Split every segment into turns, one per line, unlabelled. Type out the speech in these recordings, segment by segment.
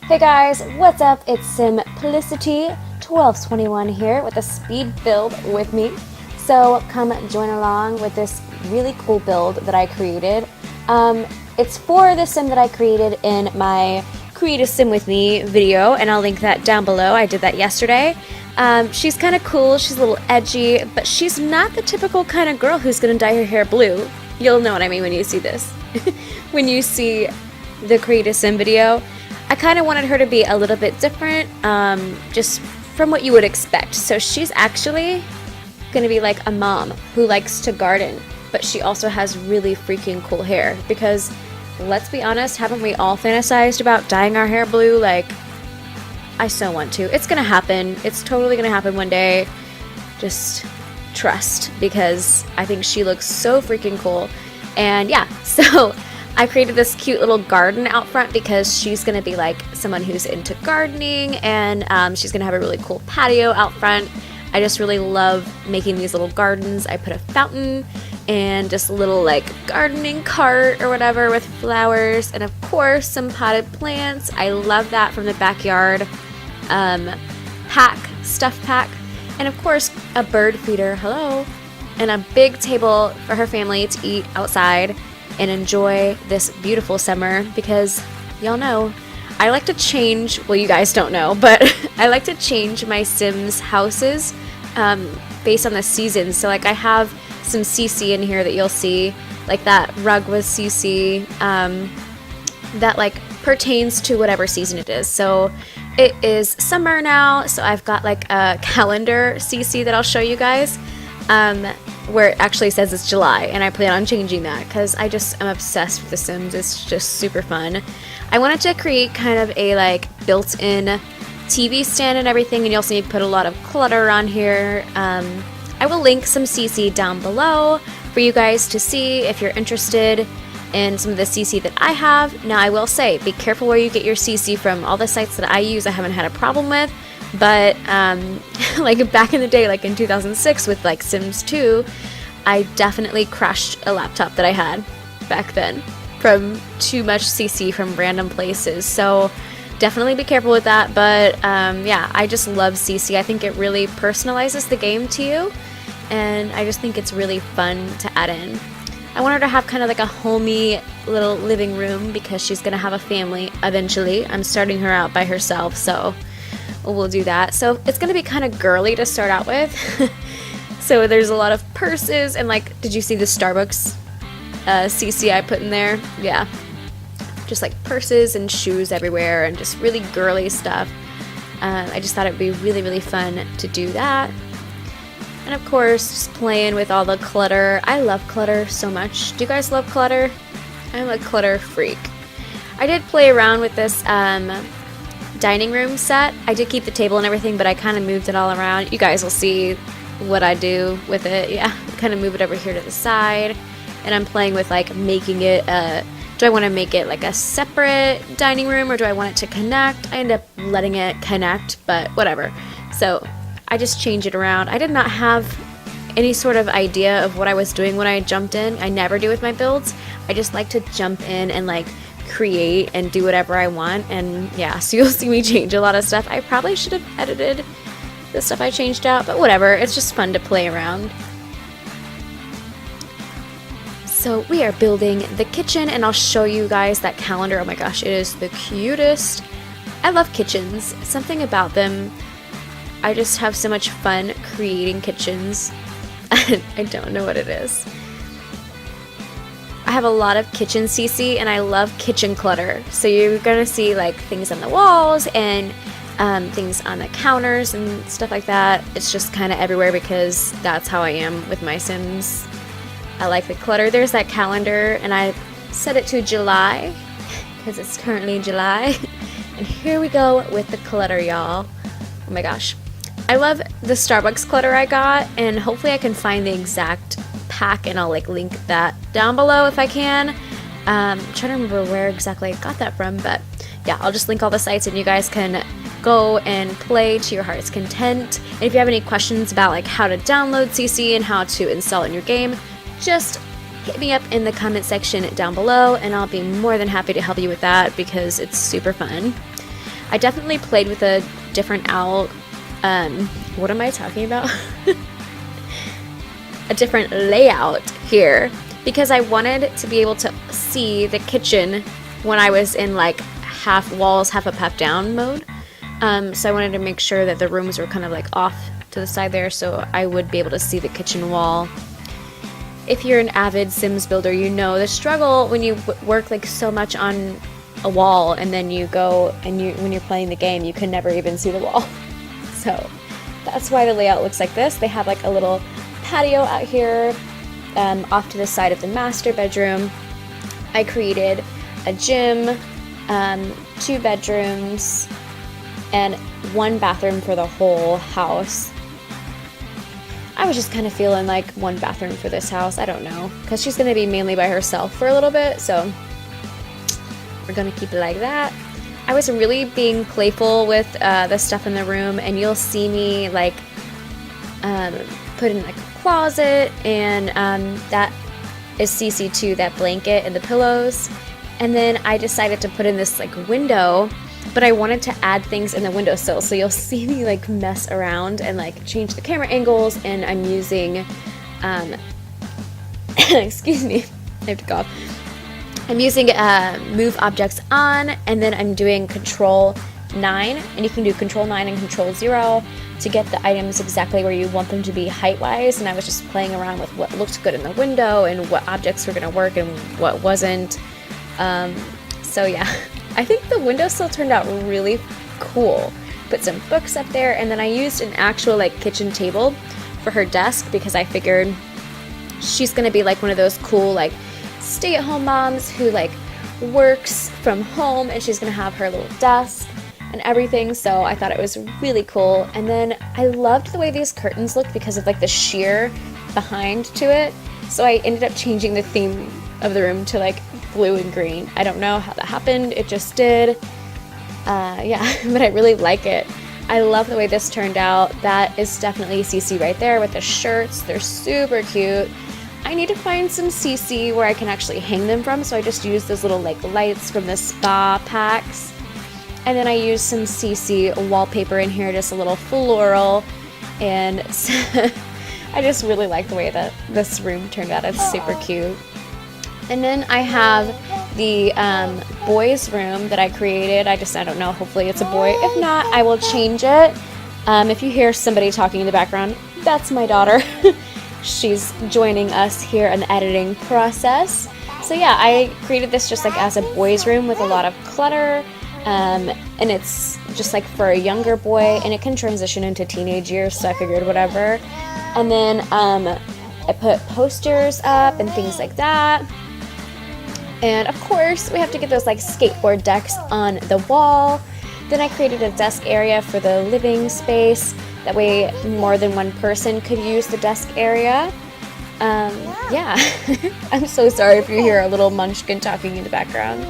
Hey guys, what's up? It's Simplicity1221 here with a speed build with me. So come join along with this really cool build that I created. It's for the sim that I created in my Create a Sim with Me video, and I'll link that down below. I did that yesterday. She's kind of cool, she's a little edgy, but she's not the typical kind of girl who's gonna dye her hair blue. You'll know what I mean when you see this. When you see the Create a Sim video, I kind of wanted her to be a little bit different, just from what you would expect. So she's actually gonna be like a mom who likes to garden, but she also has really freaking cool hair. Because let's be honest, haven't we all fantasized about dyeing our hair blue? Like, I so want to. It's gonna happen. It's totally gonna happen one day. Just trust, because I think she looks so freaking cool. And yeah, so I created this cute little garden out front because she's gonna be like someone who's into gardening, and she's gonna have a really cool patio out front. I just really love making these little gardens. I put a fountain and just a little like gardening cart or whatever with flowers, and of course some potted plants. I love that from the backyard stuff pack, and of course a bird feeder, hello, and a big table for her family to eat outside and enjoy this beautiful summer. Because y'all know I like to change, well, you guys don't know, but I like to change my Sims houses based on the seasons. So like I have some CC in here that you'll see, like that rug was CC, that like pertains to whatever season it is. So it is summer now, so I've got like a calendar CC that I'll show you guys, where it actually says it's July, and I plan on changing that because I just am obsessed with The Sims. It's just super fun. I wanted to create kind of a like built-in TV stand and everything, and you'll see me put a lot of clutter on here. I will link some CC down below for you guys to see if you're interested in some of the CC that I have. Now I will say, be careful where you get your CC from. All the sites that I use I haven't had a problem with, but like back in the day, like in 2006 with like Sims 2, I definitely crashed a laptop that I had back then from too much CC from random places. So definitely be careful with that. But yeah, I just love CC. I think it really personalizes the game to you, and I just think it's really fun to add in. I want her to have kind of like a homey little living room because she's gonna have a family eventually. I'm starting her out by herself, so we'll do that. So it's gonna be kind of girly to start out with. So there's a lot of purses, and like, did you see the Starbucks CC I put in there? Yeah, just like purses and shoes everywhere, and just really girly stuff. I just thought it would be really, really fun to do that. And of course, just playing with all the clutter. I love clutter so much. Do you guys love clutter? I'm a clutter freak. I did play around with this dining room set. I did keep the table and everything, but I kind of moved it all around. You guys will see what I do with it. Yeah, kind of move it over here to the side. And I'm playing with like making it do I want to make it like a separate dining room, or do I want it to connect? I end up letting it connect, but whatever. So I just change it around. I did not have any sort of idea of what I was doing when I jumped in. I never do with my builds. I just like to jump in and like create and do whatever I want. And yeah, so you'll see me change a lot of stuff. I probably should have edited the stuff I changed out, but whatever. It's just fun to play around. So we are building the kitchen, and I'll show you guys that calendar. Oh my gosh, it is the cutest. I love kitchens. Something about them, I just have so much fun creating kitchens. I don't know what it is. I have a lot of kitchen CC, and I love kitchen clutter. So you're gonna see like things on the walls and things on the counters and stuff like that. It's just kind of everywhere because that's how I am with my Sims. I like the clutter. There's that calendar, and I set it to July because it's currently July. And here we go with the clutter, y'all. Oh my gosh. I love the Starbucks clutter I got, and hopefully I can find the exact pack, and I'll like link that down below if I can. I'm trying to remember where exactly I got that from, but yeah, I'll just link all the sites, and you guys can go and play to your heart's content. And if you have any questions about like how to download CC and how to install it in your game, just hit me up in the comment section down below, and I'll be more than happy to help you with that because it's super fun. I definitely played with a different what am I talking about? A different layout here because I wanted to be able to see the kitchen when I was in like half walls, half up, half down mode. So I wanted to make sure that the rooms were kind of like off to the side there so I would be able to see the kitchen wall. If you're an avid Sims builder, you know the struggle when you work like so much on a wall and then you go and when you're playing the game, you can never even see the wall. So that's why the layout looks like this. They have like a little patio out here off to the side of the master bedroom. I created a gym, 2 bedrooms, and 1 bathroom for the whole house. I was just kind of feeling like 1 bathroom for this house. I don't know, because she's going to be mainly by herself for a little bit, so we're going to keep it like that. I was really being playful with the stuff in the room, and you'll see me like put in like a closet, and that is CC2, that blanket and the pillows. And then I decided to put in this like window, but I wanted to add things in the windowsill, so you'll see me like mess around and like change the camera angles, and I'm using excuse me, I have to cough. I'm using move objects on, and then I'm doing control 9, and you can do control 9 and control 0 to get the items exactly where you want them to be height-wise. And I was just playing around with what looked good in the window and what objects were going to work and what wasn't. So yeah, I think the windowsill turned out really cool. Put some books up there, and then I used an actual like kitchen table for her desk because I figured she's going to be like one of those cool like stay-at-home moms who like works from home, and she's gonna have her little desk and everything, so I thought it was really cool. And then I loved the way these curtains looked because of like the sheer behind to it, so I ended up changing the theme of the room to like blue and green. I don't know how that happened, it just did. Yeah, but I really like it. I love the way this turned out. That is definitely CC right there with the shirts. They're super cute. I need to find some CC where I can actually hang them from, so I just use those little like lights from the spa packs. And then I use some CC wallpaper in here, just a little floral, and I just really like the way that this room turned out. It's super cute. And then I have the boys' room that I created. I don't know, hopefully it's a boy. If not, I will change it. If you hear somebody talking in the background, that's my daughter. She's joining us here in the editing process. So yeah, I created this just like as a boys' room with a lot of clutter, and it's just like for a younger boy, and it can transition into teenage years, so I figured whatever. And then I put posters up and things like that. And of course, we have to get those like skateboard decks on the wall. Then I created a desk area for the living space. That way more than one person could use the desk area. Yeah, I'm so sorry if you hear a little munchkin talking in the background.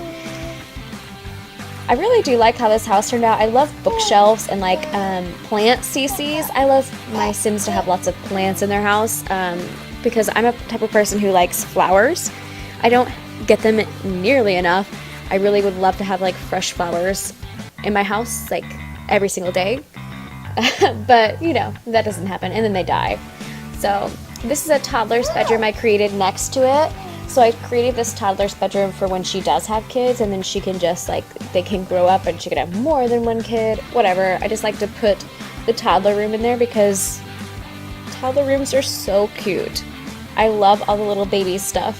I really do like how this house turned out. I love bookshelves and like plant CCs. I love my Sims to have lots of plants in their house because I'm a type of person who likes flowers. I don't get them nearly enough. I really would love to have like fresh flowers in my house like every single day. But you know, that doesn't happen, and then they die. So this is a toddler's bedroom I created next to it. So I created this toddler's bedroom for when she does have kids, and then she can just like, they can grow up and she can have more than one kid, whatever. I just like to put the toddler room in there because toddler rooms are so cute. I love all the little baby stuff.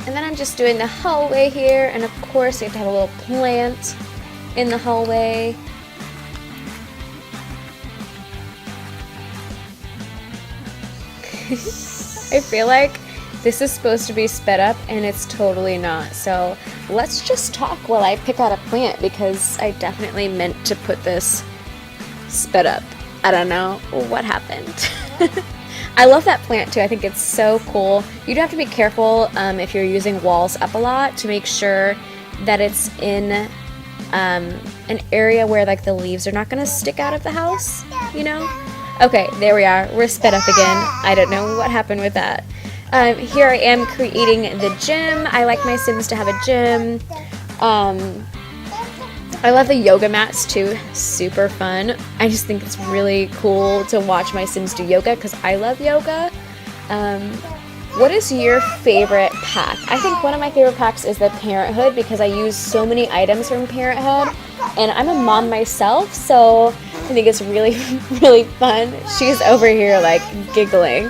And then I'm just doing the hallway here, and of course you have to have a little plant in the hallway. I feel like this is supposed to be sped up, and it's totally not. So let's just talk while I pick out a plant, because I definitely meant to put this sped up. I don't know what happened. I love that plant too. I think it's so cool. You do have to be careful if you're using walls up a lot to make sure that it's in an area where like the leaves are not going to stick out of the house, you know? Okay, there we are. We're sped up again. I don't know what happened with that. Here I am creating the gym. I like my Sims to have a gym. I love the yoga mats too, super fun. I just think it's really cool to watch my Sims do yoga because I love yoga. What is your favorite pack? I think one of my favorite packs is the Parenthood because I use so many items from Parenthood, and I'm a mom myself, so I think it's really, really fun. She's over here like giggling.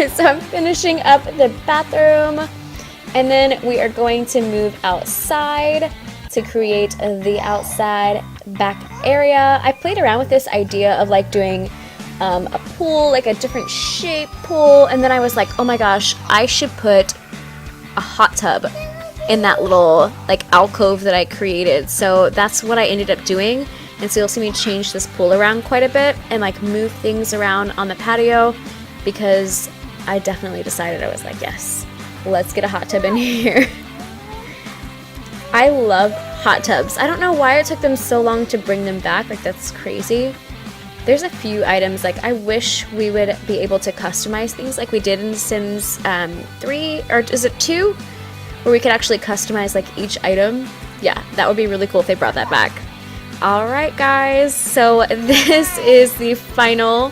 So I'm finishing up the bathroom, and then we are going to move outside to create the outside back area. I played around with this idea of like doing a pool, like a different shape pool, and then I was like, oh my gosh, I should put a hot tub in that little like alcove that I created. So that's what I ended up doing, and so you'll see me change this pool around quite a bit and like move things around on the patio because I definitely decided, I was like, yes, let's get a hot tub in here. I love hot tubs. I don't know why it took them so long to bring them back, like that's crazy. There's a few items, like I wish we would be able to customize things like we did in Sims 3, or is it 2? Where we could actually customize like each item. Yeah, that would be really cool if they brought that back. Alright guys, so this is the final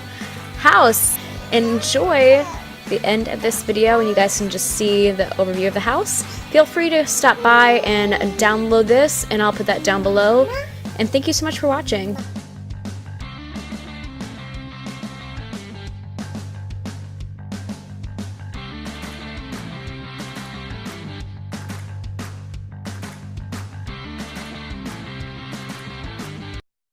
house. Enjoy the end of this video and you guys can just see the overview of the house. Feel free to stop by and download this and I'll put that down below. And thank you so much for watching.